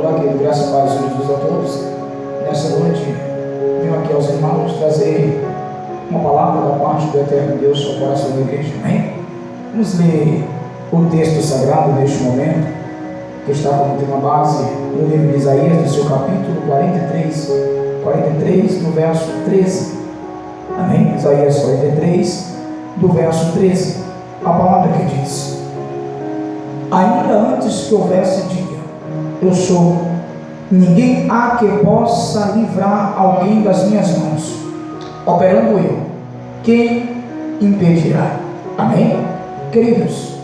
Olá, querido, graças a Deus, Jesus a todos. Nessa noite, venho aqui aos irmãos trazer uma palavra da parte do Eterno Deus ao coração da igreja. Amém? Vamos ler o texto sagrado neste momento, que está como tema base no livro de Isaías, do seu capítulo 43, do verso 13. Amém? Isaías 43, do verso 13. A palavra que diz: ainda antes que houvesse dia, eu sou, ninguém há que possa livrar alguém das minhas mãos. Operando eu, quem impedirá? Amém? Queridos,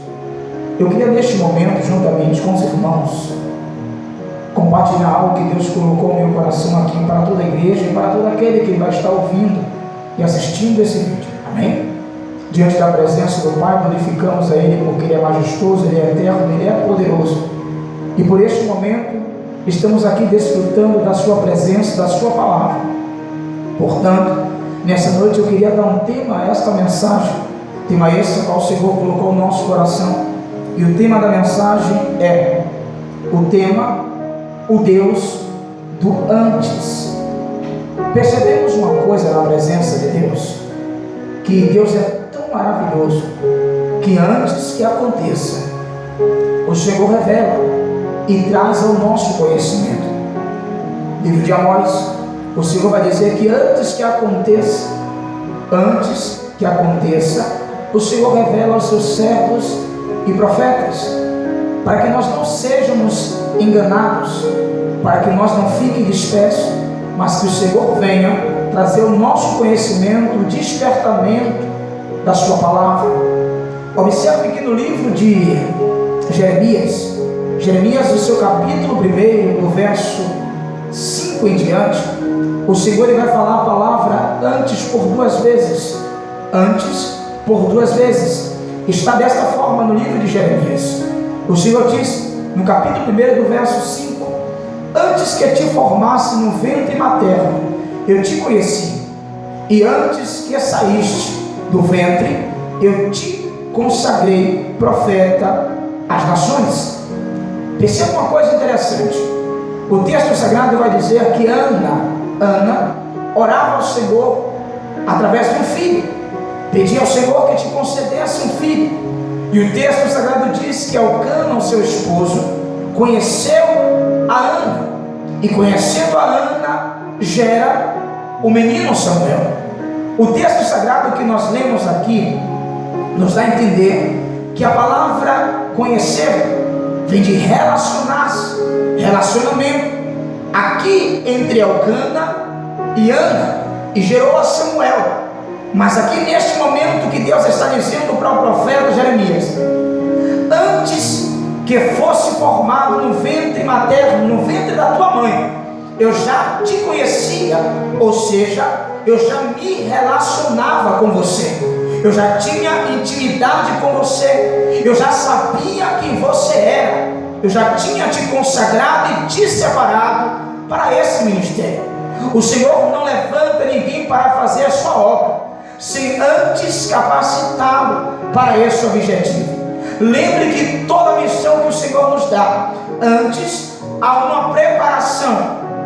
eu queria neste momento, juntamente com os irmãos, compartilhar algo que Deus colocou no meu coração aqui para toda a igreja e para todo aquele que vai estar ouvindo e assistindo esse vídeo. Amém? Diante da presença do Pai, glorificamos a Ele porque Ele é majestoso, Ele é eterno, Ele é poderoso. E por este momento, estamos aqui desfrutando da Sua presença, da Sua palavra. Portanto, nessa noite eu queria dar um tema a esta mensagem, tema esse qual o Senhor colocou no nosso coração. E o tema da mensagem é o tema, o Deus do antes. Percebemos uma coisa na presença de Deus, que Deus é tão maravilhoso, que antes que aconteça, o Senhor revela e traz ao nosso conhecimento. Livro de Amós, o Senhor vai dizer que antes que aconteça, o Senhor revela aos seus servos e profetas, para que nós não sejamos enganados, para que nós não fiquem dispersos, mas que o Senhor venha trazer o nosso conhecimento, o despertamento da sua palavra. Observe que no livro de Jeremias, no seu capítulo 1, do verso 5 em diante, o Senhor ele vai falar a palavra antes por duas vezes. Antes por duas vezes. Está desta forma no livro de Jeremias. O Senhor diz, no capítulo 1, do verso 5: antes que te formasse no ventre materno, eu te conheci, e antes que saíste do ventre, eu te consagrei profeta às nações. Perceba uma coisa interessante. O texto sagrado vai dizer que Ana orava ao Senhor através de um filho, pedia ao Senhor que te concedesse um filho. E o texto sagrado diz que Elcana, o seu esposo, conheceu a Ana, e conhecendo a Ana, gera o menino Samuel. O texto sagrado que nós lemos aqui nos dá a entender que a palavra conhecer vem de relacionar-se, relacionamento, aqui entre Elcana e Ana, e gerou a Samuel. Mas aqui neste momento que Deus está dizendo para o profeta Jeremias: antes que fosse formado no ventre materno, no ventre da tua mãe, eu já te conhecia, ou seja, eu já me relacionava com você, eu já tinha intimidade com você, eu já sabia quem você era, eu já tinha te consagrado e te separado para esse ministério. O Senhor não levanta ninguém para fazer a sua obra sem antes capacitá-lo para esse objetivo. Lembre que toda missão que o Senhor nos dá, antes há uma preparação,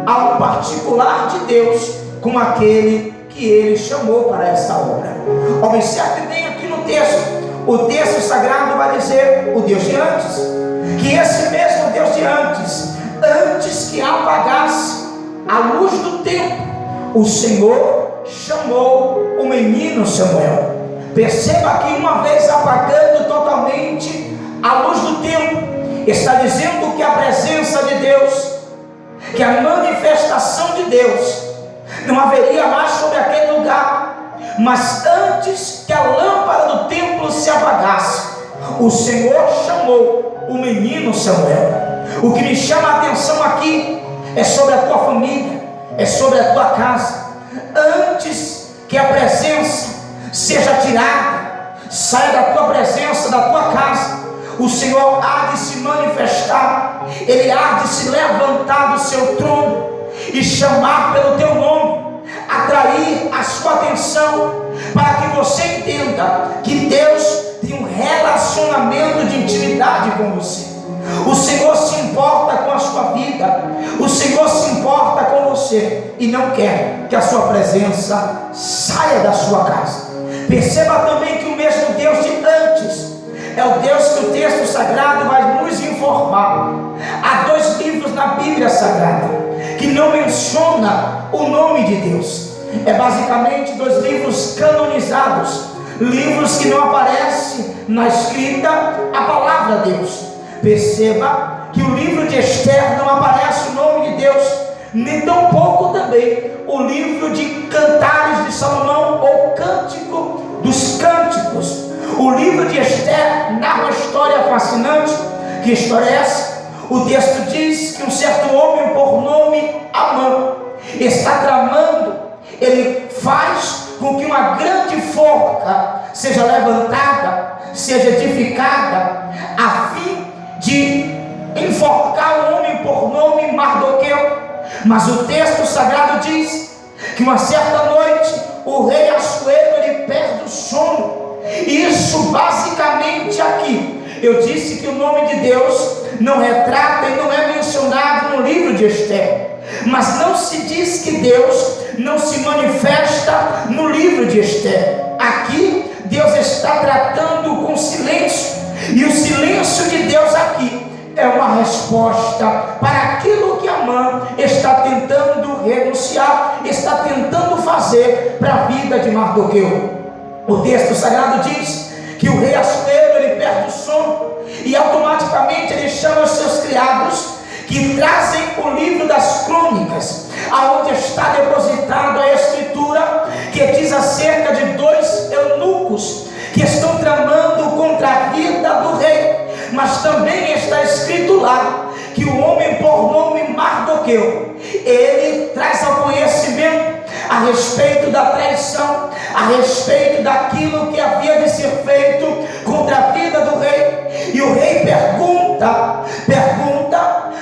há um particular de Deus com aquele que Ele chamou para essa obra. Observe bem aqui no texto. O texto sagrado vai dizer o Deus de antes, que esse mesmo Deus de antes que apagasse a luz do tempo, o Senhor chamou o menino Samuel. Perceba que uma vez apagando totalmente a luz do tempo, está dizendo que a presença de Deus, que a manifestação de Deus não haveria mais sobre aquele lugar. Mas antes que a lâmpada do templo se apagasse, o Senhor chamou o menino Samuel. O que me chama a atenção aqui é sobre a tua família, é sobre a tua casa. Antes que a presença seja tirada, saia da tua presença, da tua casa, o Senhor há de se manifestar, Ele há de se levantar do seu trono e chamar pelo teu nome, atrair a sua atenção, para que você entenda que Deus tem um relacionamento de intimidade com você. O Senhor se importa com a sua vida, você e não quer que a sua presença saia da sua casa. Perceba também que o mesmo Deus de antes é o Deus que o texto sagrado vai nos informar. Há 2 livros na Bíblia Sagrada que não menciona o nome de Deus. É basicamente 2 livros canonizados, livros que não aparecem na escrita a palavra Deus. Perceba que o livro de Esther não aparece o nome de Deus, nem tampouco também o livro de Cantares de Salomão ou Cântico dos Cânticos. O livro de Esther narra uma história fascinante. Que história é essa? O texto diz que um certo homem por nome Amã está tramando, ele faz com que uma grande forca seja levantada, seja edificada, a fim de enforcar um homem por nome Mardoqueu. Mas o texto sagrado diz que uma certa noite o rei Assuero ele perde o sono. Isso basicamente aqui, eu disse que o nome de Deus não retrata e não é mencionado no livro de Esther, mas não se diz que Deus não se manifesta no livro de Esther. Aqui Deus está tratando com silêncio, e o silêncio de Deus aqui é uma resposta para aquilo que Amã está tentando renunciar, está tentando fazer para a vida de Mardoqueu. O texto sagrado diz que o rei Assuero ele perde o sono e automaticamente ele chama os seus criados, que trazem o livro das crônicas, aonde está depositada a escritura que diz acerca de 2 eunucos que estão tramando contra a vida do rei. Mas também está escrito lá que o homem por nome Mardoqueu, ele traz ao conhecimento a respeito da traição, a respeito daquilo que havia de ser feito contra a vida do rei. E o rei pergunta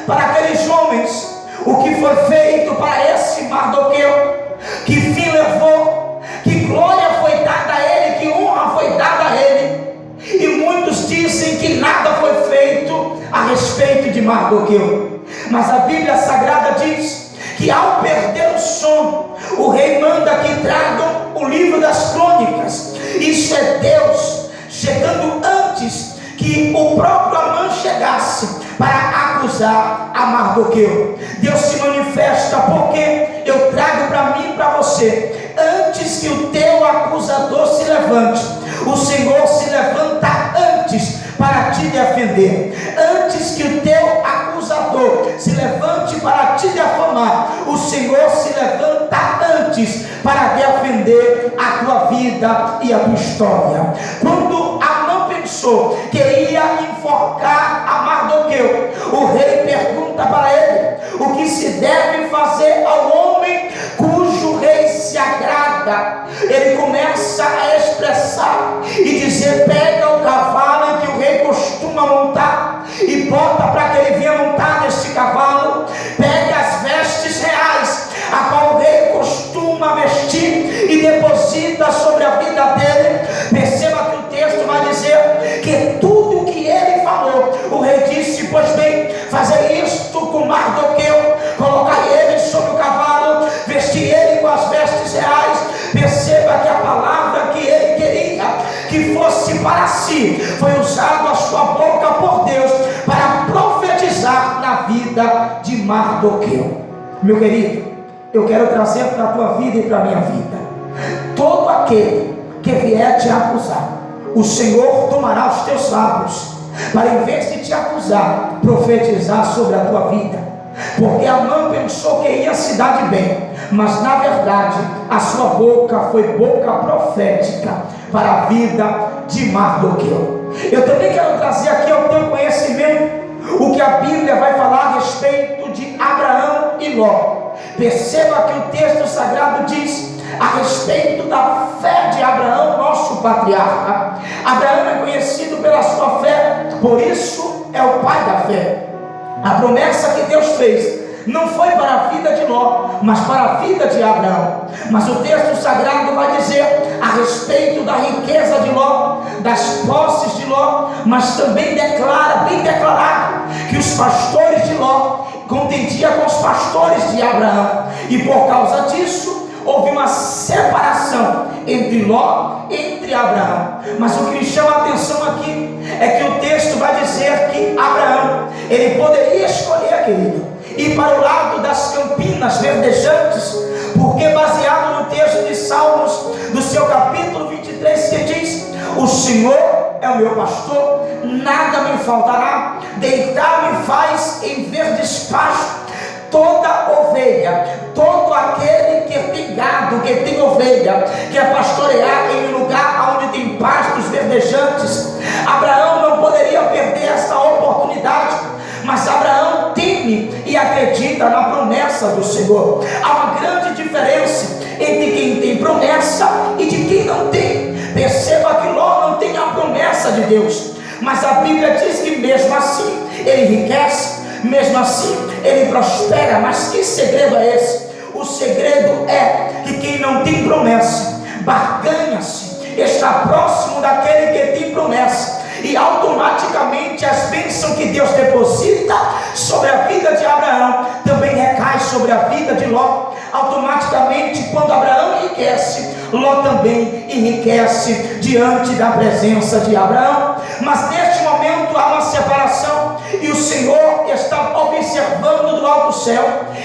para aqueles homens o que foi feito para esse Mardoqueu, que fim levou, que glória foi dada a ele, que honra foi dada a ele. E muitos dizem que nada foi feito a respeito de Mardoqueu. Mas a Bíblia Sagrada diz que ao perder o sono, o rei manda que tragam o livro das crônicas. Isso é Deus chegando antes que o próprio Amã chegasse para acusar a Mardoqueu. Deus se manifesta porque eu trago para mim e para você, antes que o teu acusador se levante, o Senhor se levanta antes para te defender. Antes que o teu acusador se levante para te difamar, o Senhor se levanta antes para defender a tua vida e a tua história. Quando Amã pensou que ia enforcar a Mardoqueu, o rei pergunta para ele o que se deve fazer ao homem cujo rei se agrada. Ele começa a expressar e dizer: pega o cavalo que o rei costuma montar e bota para que ele venha montar neste cavalo. Pega as vestes reais a qual o rei costuma vestir e deposita sobre a vida dele. Perceba que o texto vai dizer que tudo o que ele falou, o rei disse: pois bem, fazer isto com Mardoqueu, colocar ele sobre o cavalo, vestir ele com as vestes reais. Perceba que a palavra que ele queria que fosse para si, foi usado a sua boca por Deus para profetizar na vida de Mardoqueu. Meu querido, eu quero trazer para a tua vida e para a minha vida: todo aquele que vier te acusar, o Senhor tomará os teus lábios para, em vez de te acusar, profetizar sobre a tua vida. Porque Amã pensou que ia se dar de bem, mas na verdade a sua boca foi boca profética para a vida de Mardoqueu. Eu também quero trazer aqui ao teu conhecimento o que a Bíblia vai falar a respeito de Abraão e Ló. Perceba que o texto sagrado diz a respeito da fé de Abraão, nosso patriarca. Abraão é conhecido pela sua fé, por isso é o pai da fé. A promessa que Deus fez não foi para a vida de Ló, mas para a vida de Abraão. Mas o texto sagrado vai dizer a respeito da riqueza de Ló, das posses de Ló, mas também declara, bem declarado, que os pastores de Ló, com entendia com os pastores de Abraão, e por causa disso houve uma separação entre Ló e entre Abraão. Mas o que me chama a atenção aqui é que o texto vai dizer que Abraão, ele poderia escolher, querido, ir para o lado das campinas verdejantes, porque baseado no texto de Salmos, do seu capítulo 23, que diz: o Senhor é o meu pastor, nada me faltará, deitar-me faz em verdes pastos. Toda ovelha, todo aquele que tem gado, que tem ovelha, quer pastorear em um lugar onde tem pastos verdejantes. Abraão não poderia perder essa oportunidade, mas Abraão teme e acredita na promessa do Senhor. Há uma grande diferença entre quem tem promessa e de quem não tem. Perceba que Ló não tem a promessa de Deus, mas a Bíblia diz que mesmo assim ele enriquece, mesmo assim ele prospera. Mas que segredo é esse? O segredo é que quem não tem promessa barganha-se, está próximo daquele que tem promessa, e automaticamente as bênçãos que Deus deposita sobre a vida de Abraão também recai sobre a vida de Ló. Automaticamente, quando Abraão enriquece, Ló também enriquece diante da presença de Abraão. Mas neste momento há uma separação, e o Senhor está observando do alto céu,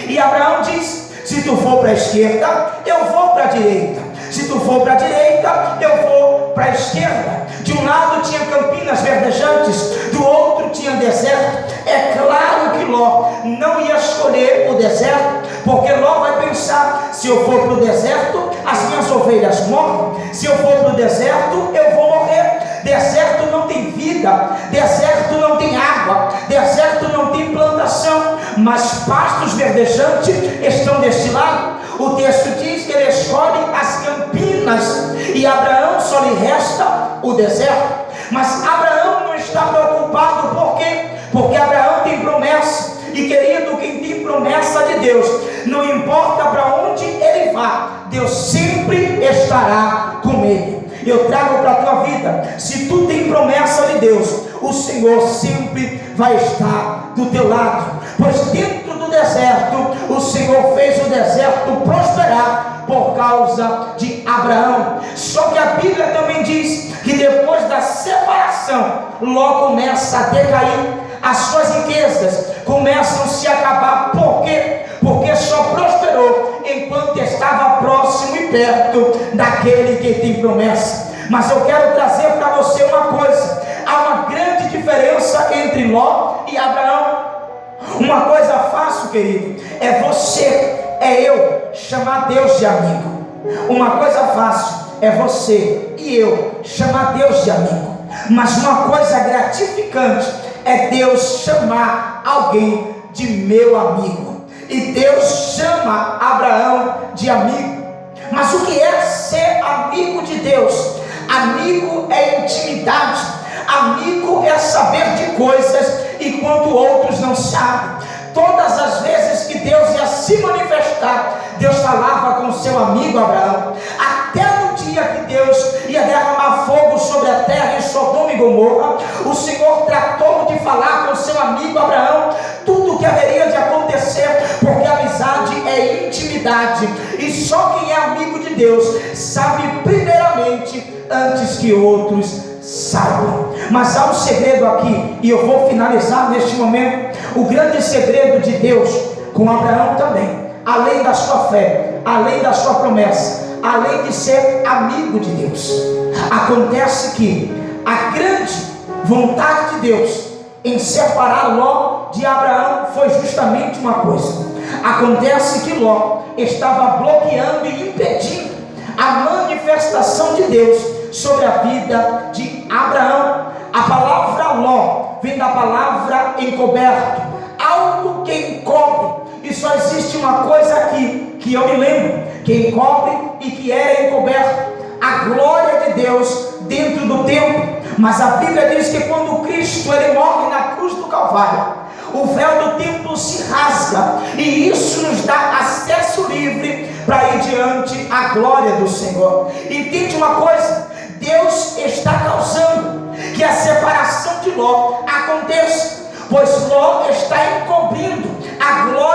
e Abraão diz: se tu for para a esquerda, eu vou para a direita. Se tu for para a direita, eu vou para a esquerda. De um lado tinha campinas verdejantes, do outro tinha deserto. É claro que Ló não ia escolher o deserto, porque Ló vai pensar: se eu for para o deserto, as minhas ovelhas morrem. Se eu for para o deserto, eu vou morrer. Deserto não tem vida, deserto não tem água, deserto não tem plantação, mas pastos verdejantes estão deste lado. O texto diz que ele escolhe as campinas, e Abraão só lhe resta o deserto. Mas Abraão não está preocupado, por quê? Porque Abraão tem promessa, e querido, quem tem promessa de Deus, não importa para onde ele vá, Deus sempre estará com ele. Eu trago para a tua vida: se tu tem promessa de Deus, o Senhor sempre vai estar do teu lado. Pois dentro do deserto, o Senhor fez o deserto prosperar por causa de Abraão. Só que a Bíblia também diz que depois da separação, Ló começa a decair, as suas riquezas começam a se acabar. Por quê? Porque só prosperou enquanto estava próximo e perto daquele que tem promessa. Mas eu quero trazer para você uma coisa: há uma grande diferença entre Ló e Abraão. Uma coisa fácil, querido, é você, é eu chamar Deus de amigo. Uma coisa fácil é você e eu chamar Deus de amigo. Mas uma coisa gratificante é Deus chamar alguém de meu amigo. E Deus chama Abraão de amigo. Mas o que é ser amigo de Deus? Amigo é intimidade. Amigo é saber de coisas enquanto outros não sabem. Todas as vezes que Deus ia se manifestar, Deus falava com seu amigo Abraão. Até no dia que Deus ia derramar fogo sobre a terra em Sodoma e Gomorra, o Senhor tratou de falar com seu amigo Abraão tudo o que haveria de acontecer, porque a amizade é intimidade, e só quem é amigo de Deus sabe primeiramente antes que outros saibam. Mas há um segredo aqui, e eu vou finalizar neste momento. O grande segredo de Deus com Abraão também, além da sua fé, além da sua promessa, além de ser amigo de Deus, acontece que a grande vontade de Deus em separar Ló de Abraão foi justamente uma coisa. Acontece que Ló estava bloqueando e impedindo a manifestação de Deus sobre a vida de Abraão. A palavra Ló vem da palavra encoberto, algo que encobre. E só existe uma coisa aqui que eu me lembro, que encobre e que era encoberto: a glória de Deus dentro do templo. Mas a Bíblia diz que quando Cristo ele morre na cruz do Calvário, o véu do templo se rasga, e isso nos dá acesso livre para ir diante a glória do Senhor. Entende uma coisa? Deus está causando que a separação de Ló aconteça, pois Ló está encobrindo a glória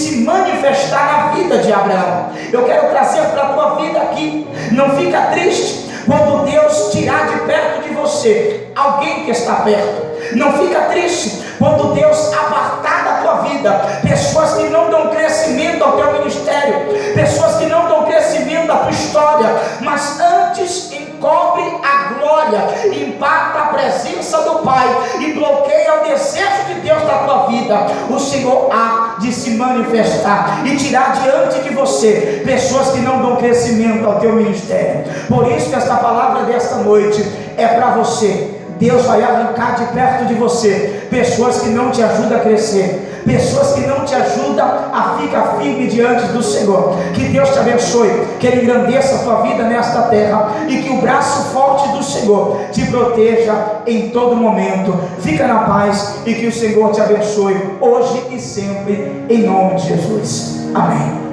se manifestar na vida de Abraão. Eu quero trazer para a tua vida aqui. Não fica triste quando Deus tirar de perto de você alguém que está perto. Não fica triste quando Deus apartar da tua vida pessoas que não dão crescimento ao teu ministério, pessoas que não dão crescimento à tua história, mas antes encobre a glória, impacta a presença do Pai e bloqueia o desejo de Deus da tua vida. O Senhor há de se manifestar e tirar diante de você pessoas que não dão crescimento ao teu ministério. Por isso que esta palavra desta noite é para você. Deus vai arrancar de perto de você pessoas que não te ajudam a crescer, pessoas que não te ajudam a ficar firme diante do Senhor. Que Deus te abençoe, que Ele engrandeça a tua vida nesta terra e que o braço forte do Senhor te proteja em todo momento. Fica na paz e que o Senhor te abençoe hoje e sempre, em nome de Jesus. Amém.